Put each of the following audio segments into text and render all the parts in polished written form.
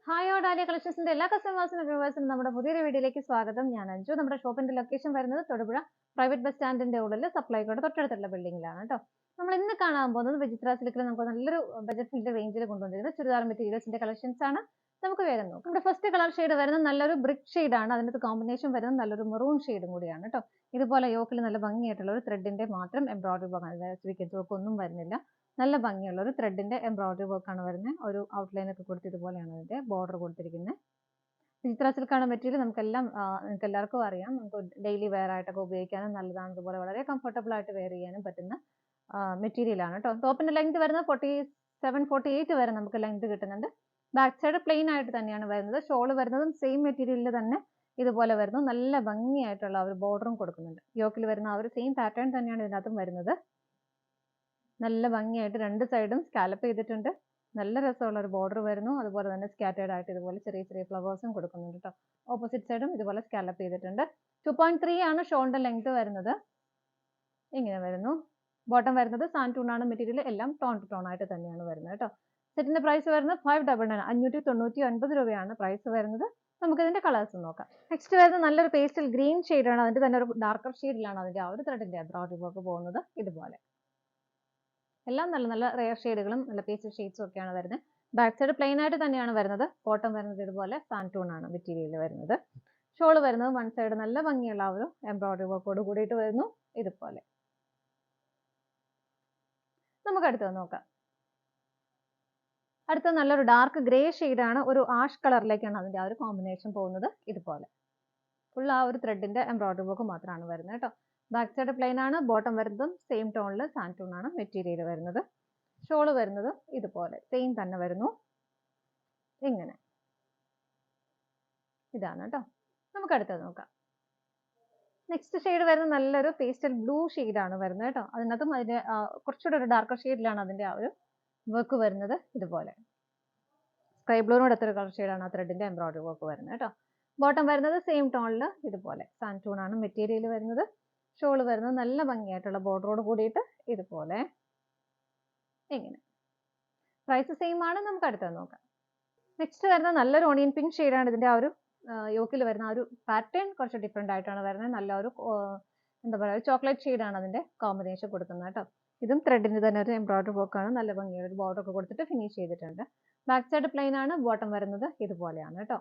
Hi all dahlia കളക്ഷൻസിന്റെ എല്ലാ കസ്റ്റമേഴ്സിനും വ്യൂവേഴ്സിനും നമ്മുടെ പുതിയൊരു വീഡിയോയിലേക്ക് സ്വാഗതം. ഞാൻ അഞ്ജു. നമ്മുടെ ഷോപ്പിന്റെ ലൊക്കേഷൻ വരുന്നത് തൊടുപുഴ പ്രൈവറ്റ് ബസ് സ്റ്റാൻഡിന്റെ ഉള്ളിൽ സപ്ലൈകോയുടെ തൊട്ടടുത്തുള്ള ബിൽഡിംഗിലാണ് കേട്ടോ. നമ്മൾ ഇന്ന് കാണാൻ പോകുന്നത് വിചിത്ര സിൽക്കിൽ നമുക്ക് നല്ലൊരു ബജറ്റ് ഫ്രണ്ട്ലി റേഞ്ചിൽ കൊണ്ടുവന്നിരുന്ന ചുരിദാർ മെറ്റീരിയൽസിന്റെ കളക്ഷൻസ് ആണ്. നമുക്ക് വേഗം നോക്കാം. നമ്മുടെ ഫസ്റ്റ് കളർ ഷെയ്ഡ് വരുന്നത് നല്ലൊരു ബ്രിക്ക് ഷെയ്ഡ് ആണ്. അതിനകത്ത് കോമ്പിനേഷൻ വരുന്നത് നല്ലൊരു മെറൂൺ ഷെയ്ഡും കൂടിയാണ് കേട്ടോ. ഇതുപോലെ യോക്കിൽ നല്ല ഭംഗിയായിട്ടുള്ള ഒരു ത്രെഡിന്റെ മാത്രം എംബ്രോയിഡറി വർക്ക് ഒന്നും വരുന്നില്ല. നല്ല ഭംഗിയുള്ള ഒരു ത്രെഡിന്റെ എംബ്രോയിഡറി വർക്ക് ആണ് വരുന്നത്. ഒരു ഔട്ട്ലൈൻ ഒക്കെ കൊടുത്ത് ഇതുപോലെയാണ് അതിന്റെ ബോർഡർ കൊടുത്തിരിക്കുന്നത്. വിചിത്ര സിൽക്കാണ് മെറ്റീരിയൽ. നിങ്ങൾക്ക് എല്ലാവർക്കും അറിയാം. നമുക്ക് ഡെയിലി വെയർ ആയിട്ടൊക്കെ ഉപയോഗിക്കാനും നല്ലതാണ്. അതുപോലെ വളരെ കംഫർട്ടബിൾ ആയിട്ട് വെയർ ചെയ്യാനും പറ്റുന്ന മെറ്റീരിയൽ ആണ് കേട്ടോ. ടോപ്പിന്റെ ലെങ്ത് വരുന്നത് 47-48 വരെ നമുക്ക് ലെങ്ത് കിട്ടുന്നുണ്ട്. ബാക്ക് സൈഡ് പ്ലെയിൻ ആയിട്ട് തന്നെയാണ് വരുന്നത്. ഷോള് വരുന്നതും സെയിം മെറ്റീരിയലിൽ തന്നെ ഇതുപോലെ വരുന്നു. നല്ല ഭംഗിയായിട്ടുള്ള ഒരു ബോർഡറും കൊടുക്കുന്നുണ്ട്. യോക്കിൽ വരുന്ന ആ ഒരു സെയിം പാറ്റേൺ തന്നെയാണ് ഇതിനകത്തും വരുന്നത്. നല്ല ഭംഗിയായിട്ട് രണ്ട് സൈഡും സ്കാലപ്പ് ചെയ്തിട്ടുണ്ട്. നല്ല രസമുള്ള ഒരു ബോർഡർ വരുന്നു. അതുപോലെ തന്നെ സ്കാറ്റേർഡ് ആയിട്ട് ഇതുപോലെ ചെറിയ ചെറിയ ഫ്ലവേഴ്സും കൊടുക്കുന്നുണ്ട് കേട്ടോ. ഓപ്പോസിറ്റ് സൈഡും ഇതുപോലെ സ്കാലപ്പ് ചെയ്തിട്ടുണ്ട്. 2.3 ആണ് ഷോളിന്റെ ലെങ്ത് വരുന്നത്. ഇങ്ങനെ വരുന്നു. ബോട്ടം വരുന്നത് സാൻറ്റൂൺ ആണ് മെറ്റീരിയൽ. എല്ലാം ടോൺ ടു ടോൺ ആയിട്ട് തന്നെയാണ് വരുന്നത് കേട്ടോ. സെറ്റിന്റെ പ്രൈസ് വരുന്നത് 599 599 രൂപയാണ് പ്രൈസ് വരുന്നത്. നമുക്ക് ഇതിന്റെ കളേഴ്സ് നോക്കാം. നെക്സ്റ്റ് വരുന്നത് നല്ലൊരു പേസ്റ്റൽ ഗ്രീൻ ആണ്. അതിന്റെ തന്നെ ഒരു ഡാർക്കർ ഷെയ്ഡിലാണ് അതിന്റെ ആ ഒരു ത്രെഡിന്റെ എംബ്രോയിഡറി വർക്ക് പോകുന്നത്. ഇതുപോലെ എല്ലാം നല്ല നല്ല റെയർ ഷെയ്ഡുകളും നല്ല പേസ്റ്റൽ ഷെയ്ഡ്സും ഒക്കെയാണ് വരുന്നത്. ബാക്ക് സൈഡ് പ്ലെയിൻ ആയിട്ട് തന്നെയാണ് വരുന്നത്. ബോട്ടം വരുന്നത് ഇതുപോലെ സാൻറ്റൂൺ ആണ് മെറ്റീരിയൽ വരുന്നത്. ഷോൾ വരുന്നത് വൺ സൈഡ് നല്ല ഭംഗിയുള്ള ഒരു എംബ്രോയിഡറി വർക്കോട് കൂടിയിട്ട് വരുന്നു. ഇതുപോലെ നമുക്ക് അടുത്തത് നോക്കാം. അടുത്ത നല്ലൊരു ഡാർക്ക് ഗ്രേ ആണ്. ഒരു ആഷ് കളറിലേക്കാണ് അതിന്റെ ആ ഒരു കോമ്പിനേഷൻ പോകുന്നത്. ഇതുപോലെ ഫുൾ ആ ഒരു ത്രെഡിന്റെ എംബ്രോയിഡറി വർക്ക് മാത്രമാണ് വരുന്നത് കേട്ടോ. ബാക്ക് സൈഡ് പ്ലെയിൻ ആണ്. ബോട്ടം വരുന്നതും സെയിം ടോണിൽ സാൻറ്റൂൺ ആണ് മെറ്റീരിയൽ വരുന്നത്. ഷോള് വരുന്നത് ഇതുപോലെ സെയിം തന്നെ വരുന്നു. ഇങ്ങനെ ഇതാണ് കേട്ടോ. നമുക്ക് അടുത്തത് നോക്കാം. നെക്സ്റ്റ് ഷെയ്ഡ് വരുന്നത് നല്ലൊരു പേസ്റ്റൽ ബ്ലൂ ആണ് വരുന്നത് കേട്ടോ. അതിനകത്തും അതിന്റെ കുറച്ചുകൂടെ ഒരു ഡാർക്കർ ഷെയ്ഡിലാണ് അതിന്റെ ആ ഒരു വർക്ക് വരുന്നത്. ഇതുപോലെ സ്കൈ ബ്ലൂനോട് എത്ര കളർ ഷെയ്ഡാണ് ആ ത്രെഡിന്റെ എംബ്രോയിഡറി വർക്ക് വരുന്നത് കേട്ടോ. ബോട്ടം വരുന്നത് സെയിം ടോണിൽ ഇതുപോലെ സാൻറ്റൂൺ ആണ് മെറ്റീരിയൽ വരുന്നത്. ഷോള് വരുന്നത് നല്ല ഭംഗിയായിട്ടുള്ള ബോർഡറോട് കൂടിയിട്ട് ഇതുപോലെ ഇങ്ങനെ. പ്രൈസ് സെയിം ആണ്. നമുക്ക് അടുത്തത് നോക്കാം. നെക്സ്റ്റ് വരുന്ന നല്ലൊരു ഓണിയൻ പിങ്ക് ആണ്. ഇതിന്റെ ആ ഒരു യോക്കിൽ വരുന്ന ആ ഒരു പാറ്റേൺ കുറച്ച് ഡിഫറെന്റ് ആയിട്ടാണ് വരുന്നത്. നല്ല ഒരു എന്താ പറയുക ചോക്ലേറ്റ് ആണ് അതിന്റെ കോമ്പിനേഷൻ കൊടുക്കുന്നത് കേട്ടോ. ഇതും ത്രെഡിന്റെ തന്നെ ഒരു എംബ്രോയിഡറി വർക്ക് ആണ്. നല്ല ഭംഗിയുള്ള ഒരു ബോർഡർ ഒക്കെ കൊടുത്തിട്ട് ഫിനിഷ് ചെയ്തിട്ടുണ്ട്. ബാക്ക് സൈഡ് പ്ലെയിൻ ആണ്. ബോട്ടം വരുന്നത് ഇതുപോലെയാണ് കേട്ടോ.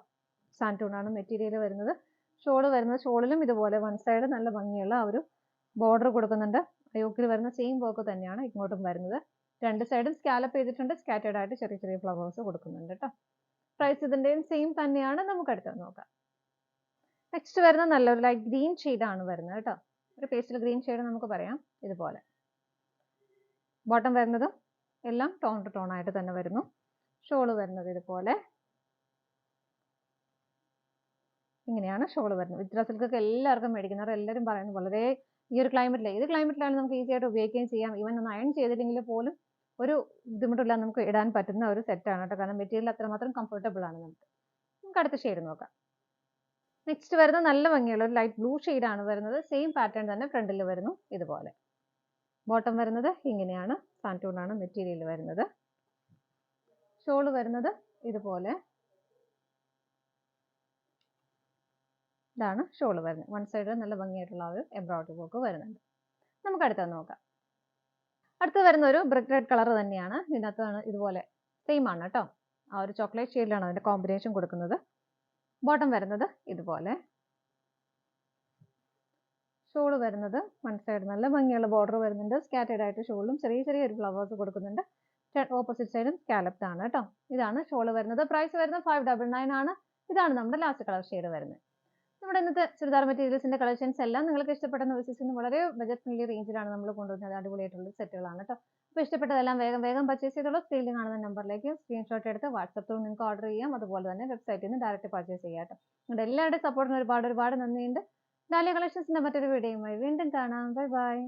സാൻറ്റൂൺ ആണ് മെറ്റീരിയൽ വരുന്നത്. ഷോള് വരുന്നത് ഷോളിലും ഇതുപോലെ വൺ സൈഡ് നല്ല ഭംഗിയുള്ള ആ ഒരു ബോർഡർ കൊടുക്കുന്നുണ്ട്. യോക്കിൽ വരുന്ന സെയിം വർക്ക് തന്നെയാണ് ഇങ്ങോട്ടും വരുന്നത്. രണ്ട് സൈഡും സ്കാലപ്പ് ചെയ്തിട്ടുണ്ട്. സ്കാറ്റേർഡ് ആയിട്ട് ചെറിയ ചെറിയ ഫ്ലവേഴ്സ് കൊടുക്കുന്നുണ്ട് കേട്ടോ. പ്രൈസ് ഇതിന്റെയും സെയിം തന്നെയാണ്. നമുക്ക് അടുത്തത് നോക്കാം. നെക്സ്റ്റ് വരുന്ന നല്ലൊരു ലൈറ്റ് ഗ്രീൻ ആണ് വരുന്നത് കേട്ടോ. ഒരു പേസ്റ്റൽ ഗ്രീൻ ഷെയ്ഡ് നമുക്ക് പറയാം. ഇതുപോലെ ബോട്ടം വരുന്നതും എല്ലാം ടോൺ ടു ടോൺ ആയിട്ട് തന്നെ വരുന്നു. ഷോള് വരുന്നത് ഇതുപോലെ ഇങ്ങനെയാണ് ഷോള് വരുന്നത്. വിചിത്ര സിൽക്കൊക്കെ എല്ലാവർക്കും മേടിക്കുന്നവർ എല്ലാവരും പറയുന്നത് വളരെ ഈ ഒരു ഏത് ക്ലൈമറ്റിലാണ് നമുക്ക് ഈസി ആയിട്ട് ഉപയോഗിക്കുകയും ചെയ്യാം. ഈവൻ ഒന്ന് അയൺ ചെയ്തില്ലെങ്കിൽ പോലും ഒരു ബുദ്ധിമുട്ടില്ല, നമുക്ക് ഇടാൻ പറ്റുന്ന ഒരു സെറ്റാണ് കേട്ടോ. കാരണം മെറ്റീരിയൽ അത്രമാത്രം കംഫർട്ടബിൾ ആണ്. നമുക്ക് അടുത്ത ഷെയ്ഡ് നോക്കാം. നെക്സ്റ്റ് വരുന്ന നല്ല ഭംഗിയുള്ള ഒരു ലൈറ്റ് ബ്ലൂ ആണ് വരുന്നത്. സെയിം പാറ്റേൺ തന്നെ ഫ്രണ്ടിൽ വരുന്നു. ഇതുപോലെ ബോട്ടം വരുന്നത് ഇങ്ങനെയാണ്. സാൻറ്റൂൺ ആണ് മെറ്റീരിയൽ വരുന്നത്. ഷോള് വരുന്നത് ഇതുപോലെ ഇതാണ് ഷോള് വരുന്നത്. വൺ സൈഡ് നല്ല ഭംഗിയായിട്ടുള്ള ഒരു എംബ്രോയിഡറി വർക്ക് വരുന്നുണ്ട്. നമുക്ക് അടുത്തത് നോക്കാം. അടുത്ത് വരുന്ന ഒരു ബ്രിക്ക് റെഡ് കളർ തന്നെയാണ്. ഇതിനകത്താണ് ഇതുപോലെ സെയിം ആണ് കേട്ടോ. ആ ഒരു ചോക്ലേറ്റ് ഷെയ്ഡിലാണ് അതിന്റെ കോമ്പിനേഷൻ കൊടുക്കുന്നത്. ബോട്ടം വരുന്നത് ഇതുപോലെ. ഷോള് വരുന്നത് വൺ സൈഡ് നല്ല ഭംഗിയുള്ള ബോർഡർ വരുന്നുണ്ട്. സ്കാറ്റേർഡ് ആയിട്ട് ഷോളിലും ചെറിയ ചെറിയ ഒരു ഫ്ലവേഴ്സ് കൊടുക്കുന്നുണ്ട്. ഓപ്പോസിറ്റ് സൈഡും സ്കാലപ്ഡ് ആണ് കേട്ടോ. ഇതാണ് ഷോള് വരുന്നത്. പ്രൈസ് വരുന്നത് 599 ആണ്. ഇതാണ് നമ്മുടെ ലാസ്റ്റ് കളർ ഷെയ്ഡ് വരുന്നത്. നമ്മുടെ ഇന്നത്തെ ചുരിദാർ മെറ്റീരിയൽസിന്റെ കളക്ഷൻസ് എല്ലാം നിങ്ങൾക്ക് ഇഷ്ടപ്പെടുന്ന വിശ്വസിക്കുന്ന വളരെ ബജറ്റ് ഫ്രണ്ട്ലി റേഞ്ചിലാണ് നമ്മൾ കൊണ്ടുവരുന്നത്. അടിപൊളിയായിട്ടുള്ള സെറ്റുകളാണ് കേട്ടോ. അപ്പോൾ ഇഷ്ടപ്പെട്ടതെല്ലാം വേഗം പർച്ചേസ് ചെയ്തോളൂ. സ്ക്രീനിൽ കാണുന്ന നമ്പറിലേക്ക് സ്ക്രീൻഷോട്ട് എടുത്ത് വാട്സപ്പ് ത്രൂ നിങ്ങൾക്ക് ഓർഡർ ചെയ്യാം. അതുപോലെ തന്നെ വെബ്സൈറ്റിൽ നിന്ന് ഡയറക്റ്റ് പർച്ചേസ് ചെയ്യാം കേട്ടോ. നിങ്ങളുടെ എല്ലാവരുടെയും സപ്പോർട്ടിന് ഒരുപാട് നന്ദിയുണ്ട്. ഡാലിയ കളക്ഷൻസിന്റെ മറ്റൊരു വീഡിയോയുമായി വീണ്ടും കാണാം. Bye bye.